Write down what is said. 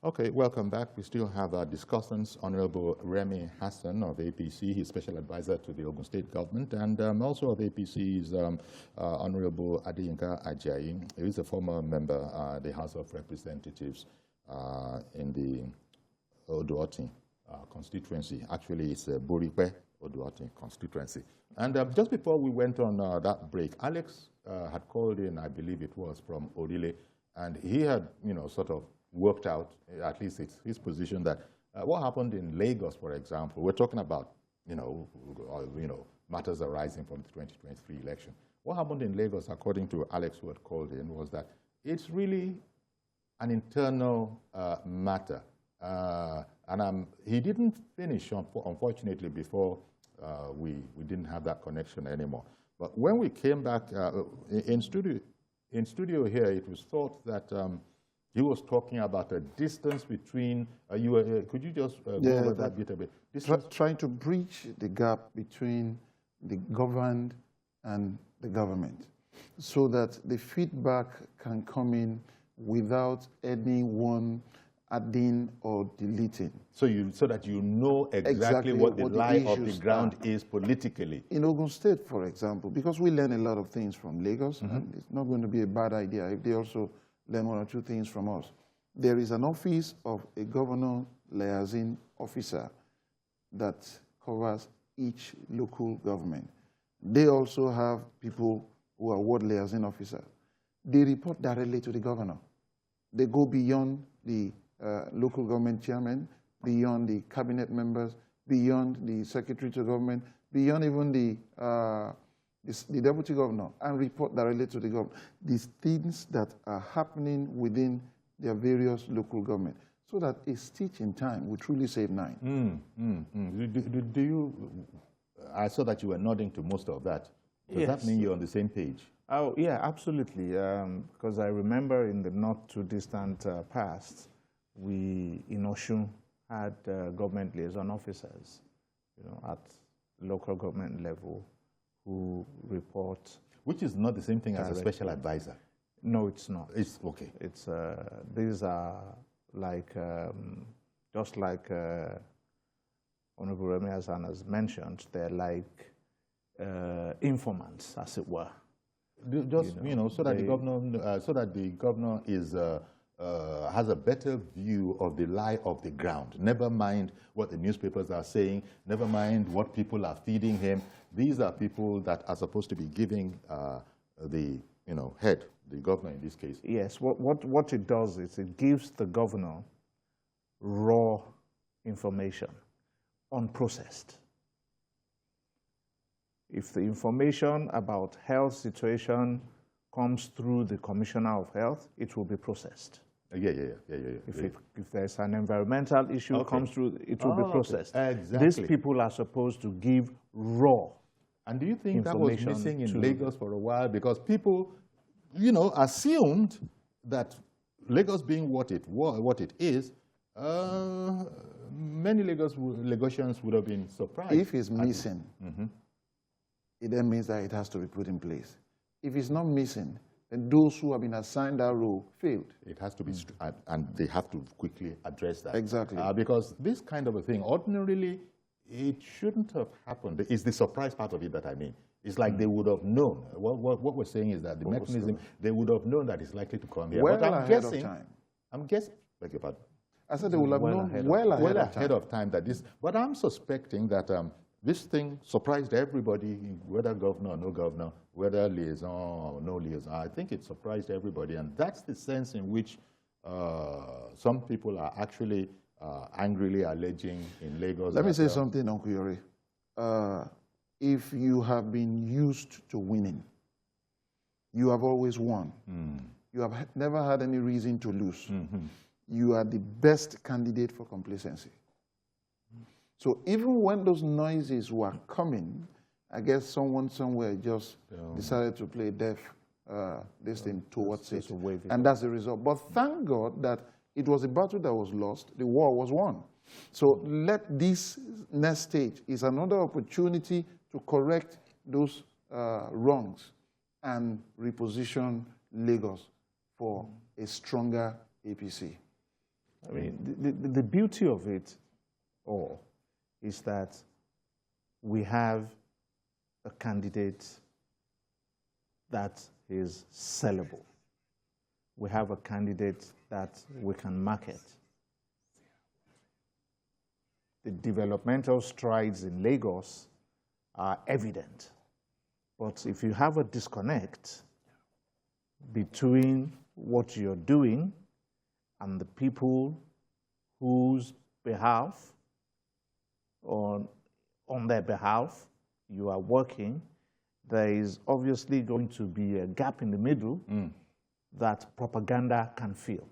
Okay, welcome back. We still have our discussants, Honorable Remi Hassan of APC, he's special advisor to the Ogun State government, and also of APC's Honorable Adeyinka Ajayi, who is a former member of the House of Representatives in the Oduoti constituency. Actually, it's Boripe Oduoti constituency. And just before we went on that break, Alex had called in, I believe it was from Orile, and he had, sort of worked out, at least it's his position, that what happened in Lagos, for example, we're talking about, matters arising from the 2023 election. What happened in Lagos, according to Alex, who had called in, was that it's really an internal matter. And he didn't finish, unfortunately, before we didn't have that connection anymore. But when we came back in studio here, it was thought that he was talking about a distance between, could you just go over that bit a bit? Trying to bridge the gap between the governed and the government so that the feedback can come in without anyone adding or deleting. So that you know exactly what the lie of the ground is politically. In Ogun State, for example, because we learn a lot of things from Lagos, and it's not going to be a bad idea if they also learn one or two things from us. There is an office of a governor liaison officer that covers each local government. They also have people who are ward liaison officers. They report directly to the governor. They go beyond the local government chairman, beyond the cabinet members, beyond the secretary to government, beyond even the deputy governor, and report directly to the government these things that are happening within their various local government, so that a stitch in time will truly save nine. Do you, I saw that you were nodding to most of that. Does that mean you're on the same page? Oh, yeah, absolutely. Because I remember in the not too distant past, we in Oshun had government liaison officers, at local government level, who report. Which is not the same thing as a special advisor. No, it's not. It's okay. It's these are like just like Honorable Remi Hassan has mentioned. They're like informants, as it were. Just so that the governor is has a better view of the lie of the ground. Never mind what the newspapers are saying. Never mind what people are feeding him. These are people that are supposed to be giving the head, the governor in this case. Yes. What it does is it gives the governor raw information, unprocessed. If the information about health situation comes through the Commissioner of Health, it will be processed. If there's an environmental issue comes through, it will be processed. Exactly. These people are supposed to give raw. And do you think that was missing in Lagos for a while? Because people, assumed that Lagos being what it is, many Lagosians would have been surprised. If it's missing, it then means that it has to be put in place. If it's not missing, then those who have been assigned that role failed. It has to be, and they have to quickly address that. Exactly. Because this kind of a thing, ordinarily, it shouldn't have happened. It's the surprise part of it that I mean. It's like they would have known. What we're saying is that the mechanism, they would have known that it's likely to come here. Well but I'm ahead guessing, of time. beg your pardon. I said they would have known well ahead of time that this, but I'm suspecting that this thing surprised everybody, whether governor or no governor, whether liaison or no liaison. I think it surprised everybody, and that's the sense in which some people are actually angrily alleging in Lagos. Let me say something, Uncle Yori. If you have been used to winning, you have always won. You have never had any reason to lose. You are the best candidate for complacency. So even when those noises were coming, I guess someone somewhere just decided to play deaf this thing towards it. And that's the result. But thank God that it was a battle that was lost. The war was won. So let this next stage is another opportunity to correct those wrongs and reposition Lagos for a stronger APC. I mean, the beauty of it all is that we have a candidate that is sellable. We have a candidate that we can market. The developmental strides in Lagos are evident. But if you have a disconnect between what you're doing and the people whose behalf, or on their behalf, you are working, there is obviously going to be a gap in the middle that propaganda can fill.